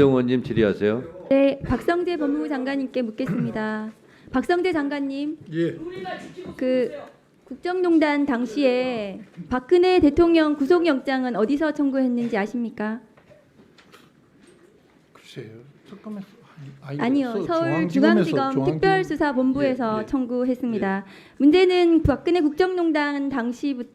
의원님 질의하세요. 네, 박성재 법무부 장관님께 묻겠습니다. 박성재 장관님, 예. 그 국정농단 당시에 박근혜 대통령 구속영장은 어디서 청구했는지 아십니까? 글쎄요. 잠깐만. 아니요, 서울중앙지검 특별수사본부에서 예. 청구했습니다. 문제는 박근혜 국정농단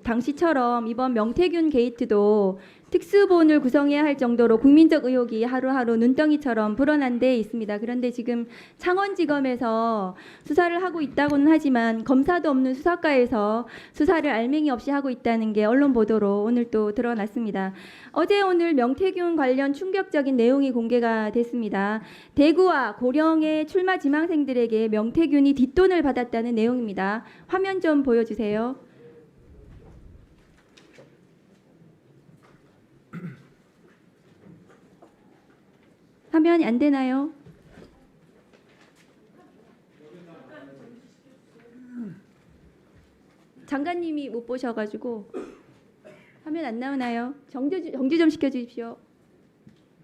당시처럼 이번 명태균 게이트도 특수본을 구성해야 할 정도로 국민적 의혹이 하루하루 눈덩이처럼 불어난 데 있습니다. 그런데 지금 창원지검에서 수사를 하고 있다고는 하지만 검사도 없는 수사과에서 수사를 알맹이 없이 하고 있다는 게 언론 보도로 오늘 또 드러났습니다. 어제 오늘 명태균 관련 충격적인 내용이 공개가 됐습니다. 대구와 고령의 출마 지망생들에게 명태균이 뒷돈을 받았다는 내용입니다. 화면 좀 보여주세요. 화면이 안 되나요? 장관님이 못 보셔가지고 화면 안 나오나요? 정지 좀 시켜주십시오.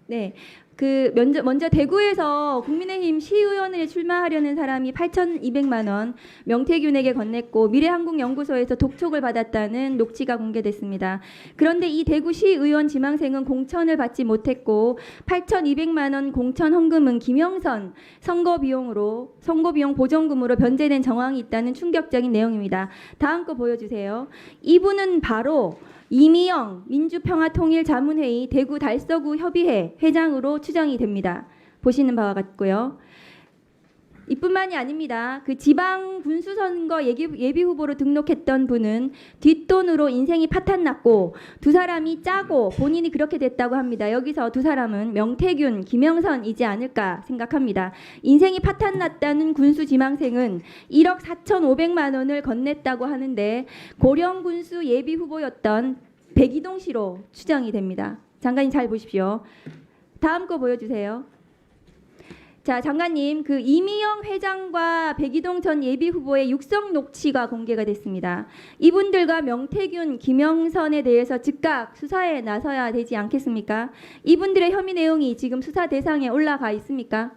네, 먼저 대구에서 국민의힘 시의원을 출마하려는 사람이 8,200만 원 명태균에게 건넸고 미래한국연구소에서 독촉을 받았다는 녹취가 공개됐습니다. 그런데 이 대구 시의원 지망생은 공천을 받지 못했고 8,200만 원 공천 헌금은 김영선 선거비용 보전금으로 변제된 정황이 있다는 충격적인 내용입니다. 다음 거 보여주세요. 이분은 바로 이미영 민주평화통일자문회의 대구 달서구 협의회 회장으로 추정이 됩니다. 보시는 바와 같고요. 이뿐만이 아닙니다. 그 지방 군수선거 예비 후보로 등록했던 분은 뒷돈으로 인생이 파탄났고 두 사람이 짜고 본인이 그렇게 됐다고 합니다. 여기서 두 사람은 명태균, 김영선이지 않을까 생각합니다. 인생이 파탄났다는 군수 지망생은 1억 4,500만 원을 건넸다고 하는데 고령 군수 예비 후보였던 백이동 씨로 추정이 됩니다. 장관님 잘 보십시오. 다음 거 보여주세요. 자, 장관님, 그 이미영 회장과 백이동 전 예비 후보의 육성 녹취가 공개가 됐습니다. 이분들과 명태균, 김영선에 대해서 즉각 수사에 나서야 되지 않겠습니까? 이분들의 혐의 내용이 지금 수사 대상에 올라가 있습니까?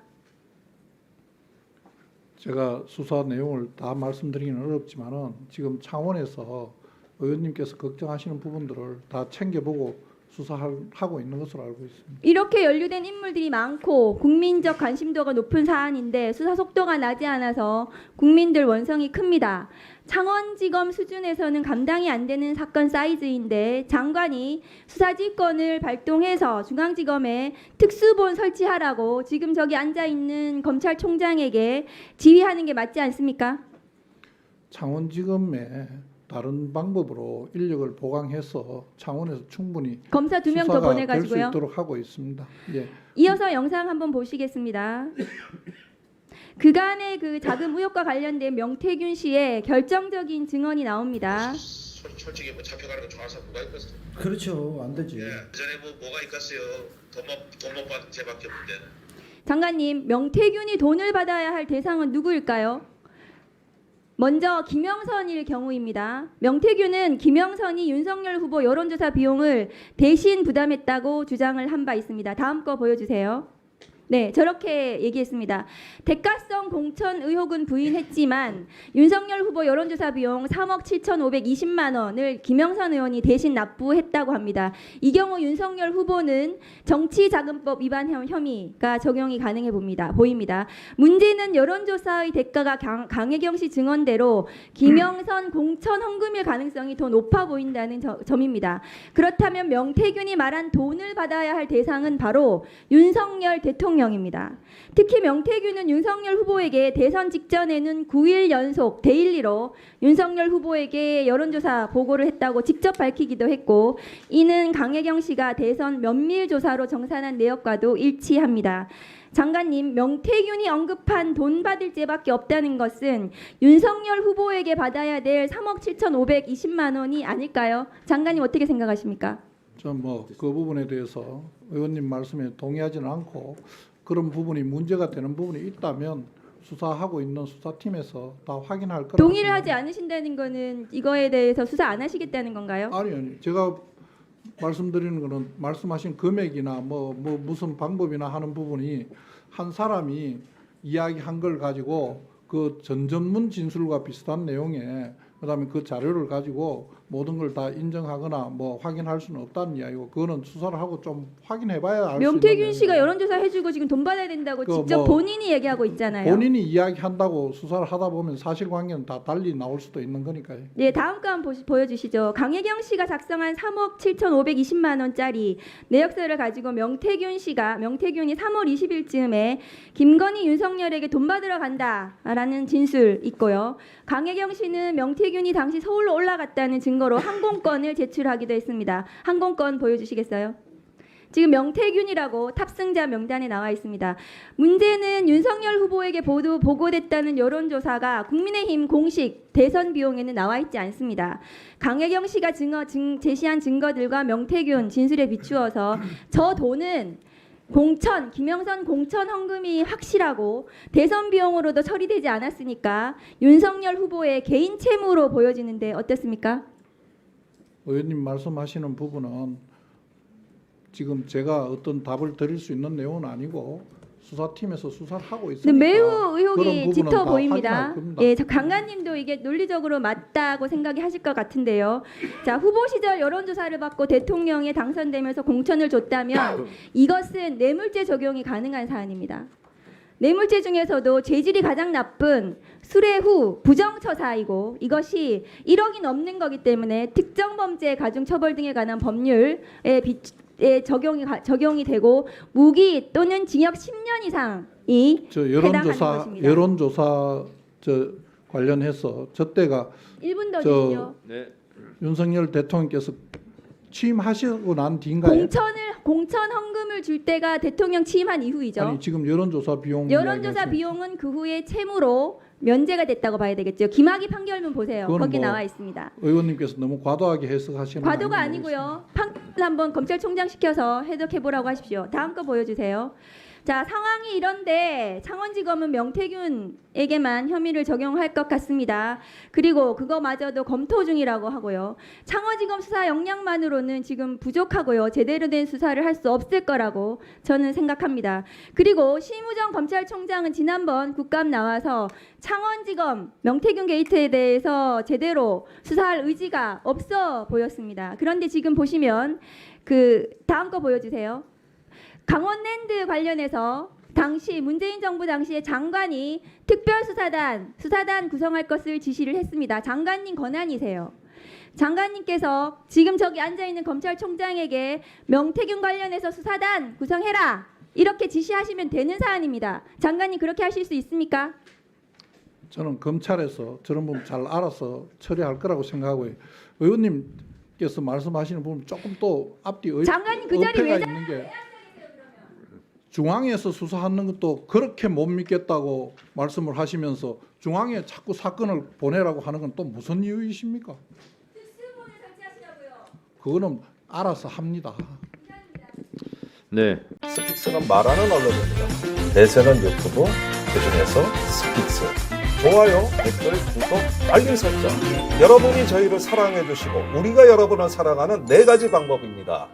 제가 수사 내용을 다 말씀드리기는 어렵지만은 지금 창원에서 의원님께서 걱정하시는 부분들을 다 챙겨보고 수사하고 있는 것으로 알고 있습니다. 이렇게 연루된 인물들이 많고 국민적 관심도가 높은 사안인데 수사 속도가 나지 않아서 국민들 원성이 큽니다. 창원지검 수준에서는 감당이 안 되는 사건 사이즈인데 장관이 수사지휘권을 발동해서 중앙지검에 특수본 설치하라고 지금 저기 앉아있는 검찰총장에게 지휘하는 게 맞지 않습니까? 창원지검에 다른 방법으로 인력을 보강해서 창원에서 충분히 검사 2명 더 수사가 보내가지고요. 될 수 있도록 하고 있습니다. 예. 이어서 영상 한번 보시겠습니다. 그간의 그 자금 의혹과 관련된 명태균 씨의 결정적인 증언이 나옵니다. 솔직히 뭐 잡혀가는 거 좋아서 뭐가 있겠어요? 그렇죠. 안 되지. 예, 전에 뭐가 있겠어요? 돈 못 받은 죄밖에 없는데. 장관님, 명태균이 돈을 받아야 할 대상은 누구일까요? 먼저 김영선일 경우입니다. 명태균은 김영선이 윤석열 후보 여론조사 비용을 대신 부담했다고 주장을 한 바 있습니다. 다음 거 보여주세요. 네, 저렇게 얘기했습니다. 대가성 공천 의혹은 부인했지만 윤석열 후보 여론조사 비용 3억 7,520만 원을 김영선 의원이 대신 납부했다고 합니다. 이 경우 윤석열 후보는 정치자금법 위반 혐의가 적용이 가능해 보입니다. 문제는 여론조사의 대가가 강혜경 씨 증언대로 김영선 공천 헌금일 가능성이 더 높아 보인다는 점입니다. 그렇다면 명태균이 말한 돈을 받아야 할 대상은 바로 윤석열 대통령입니다. 특히 명태균은 윤석열 후보에게 대선 직전에는 9일 연속 데일리로 윤석열 후보에게 여론조사 보고를 했다고 직접 밝히기도 했고 이는 강혜경 씨가 대선 면밀조사로 정산한 내역과도 일치합니다. 장관님, 명태균이 언급한 돈 받을 죄밖에 없다는 것은 윤석열 후보에게 받아야 될 3억 7,520만 원이 아닐까요? 장관님 어떻게 생각하십니까? 전 뭐 그 부분에 대해서 의원님 말씀에 동의하지는 않고 그런 부분이 문제가 되는 부분이 있다면 수사하고 있는 수사팀에서 다 확인할 거라고 동의를 생각합니다. 하지 않으신다는 거는 이거에 대해서 수사 안 하시겠다는 건가요? 아니 제가 말씀드리는 거는 말씀하신 금액이나 뭐 무슨 방법이나 하는 부분이 한 사람이 이야기한 걸 가지고 그 전전문 진술과 비슷한 내용에 그다음에 그 자료를 가지고 모든 걸 다 인정하거나 뭐 확인할 수는 없다는 이야기고 그거는 수사를 하고 좀 확인해봐야 알 수 있는 명태균 씨가 내용이에요. 여론조사 해주고 지금 돈 받아야 된다고 그 직접 뭐 본인이 얘기하고 있잖아요. 본인이 이야기한다고 수사를 하다 보면 사실관계는 다 달리 나올 수도 있는 거니까요. 네, 다음 거 한번 보여주시죠. 강혜경 씨가 작성한 3억 7,520만 원짜리 내역서를 가지고 명태균이 3월 20일쯤에 김건희, 윤석열에게 돈 받으러 간다라는 진술 있고요. 강혜경 씨는 명태균이 당시 서울로 올라갔다는 증거로 항공권을 제출하기도 했습니다. 항공권 보여주시겠어요? 지금 명태균이라고 탑승자 명단에 나와 있습니다. 문제는 윤석열 후보에게 보고됐다는 여론조사가 국민의힘 공식 대선 비용에는 나와 있지 않습니다. 강혜경 씨가 제시한 증거들과 명태균 진술에 비추어서 저 돈은 김영선 공천 헌금이 확실하고 대선 비용으로도 처리되지 않았으니까 윤석열 후보의 개인 채무로 보여지는데 어떻습니까? 의원님 말씀하시는 부분은 지금 제가 어떤 답을 드릴 수 있는 내용은 아니고 수사팀에서 수사를 하고 있으니까 네, 매우 그런 의혹이 부분은 짙어 다 보입니다. 확인할 겁니다. 예, 저 강관님도 이게 논리적으로 맞다고 생각이 하실 것 같은데요. 자, 후보 시절 여론조사를 받고 대통령에 당선되면서 공천을 줬다면 이것은 뇌물죄 적용이 가능한 사안입니다. 뇌물죄 중에서도 죄질이 가장 나쁜 수뢰 후 부정처사이고 이것이 1억이 넘는 거기 때문에 특정범죄 가중처벌 등에 관한 법률에 적용이 되고 무기 또는 징역 10년 이상이 저 해당하는 것입니다. 여론조사 저 관련해서 저 때가 1분 더 저 주시죠. 네. 윤석열 대통령께서 취임하시고 난 뒤인가요? 공천 헌금을 줄 때가 대통령 취임한 이후이죠. 아니 지금 여론조사 비용 여론조사 이야기하시는- 비용은 그 후에 채무로 면제가 됐다고 봐야 되겠죠. 김학의 판결문 보세요. 그거는 거기 뭐 나와 있습니다. 의원님께서 너무 과도하게 해석하시는 거 과도가 아닌지 모르겠습니다. 아니고요. 판결 한번 검찰총장 시켜서 해석해 보라고 하십시오. 다음 거 보여주세요. 자, 상황이 이런데 창원지검은 명태균에게만 혐의를 적용할 것 같습니다. 그리고 그거마저도 검토 중이라고 하고요. 창원지검 수사 역량만으로는 지금 부족하고요. 제대로 된 수사를 할 수 없을 거라고 저는 생각합니다. 그리고 심우정 검찰총장은 지난번 국감 나와서 창원지검 명태균 게이트에 대해서 제대로 수사할 의지가 없어 보였습니다. 그런데 지금 보시면 그 다음 거 보여주세요. 강원랜드 관련해서 당시 문재인 정부 당시에 장관이 수사단 구성할 것을 지시를 했습니다. 장관님 권한이세요. 장관님께서 지금 저기 앉아있는 검찰총장에게 명태균 관련해서 수사단 구성해라 이렇게 지시하시면 되는 사안입니다. 장관님 그렇게 하실 수 있습니까? 저는 검찰에서 저런 부분 잘 알아서 처리할 거라고 생각하고요. 의원님께서 말씀하시는 부분 조금 또 앞뒤 장관님 그 자리 어폐가 왜 있는 게 중앙에서 수사하는 것도 그렇게 못 믿겠다고 말씀을 하시면서 중앙에 자꾸 사건을 보내라고 하는 건 또 무슨 이유이십니까? 특수본을 설치하시라고요. 그거는 알아서 합니다. 네. 스픽스는 말하는 언론입니다. 대세는 유튜브, 그중에서 스픽스. 좋아요, 댓글, 구독, 알림 설정. 여러분이 저희를 사랑해 주시고 우리가 여러분을 사랑하는 4가지 방법입니다.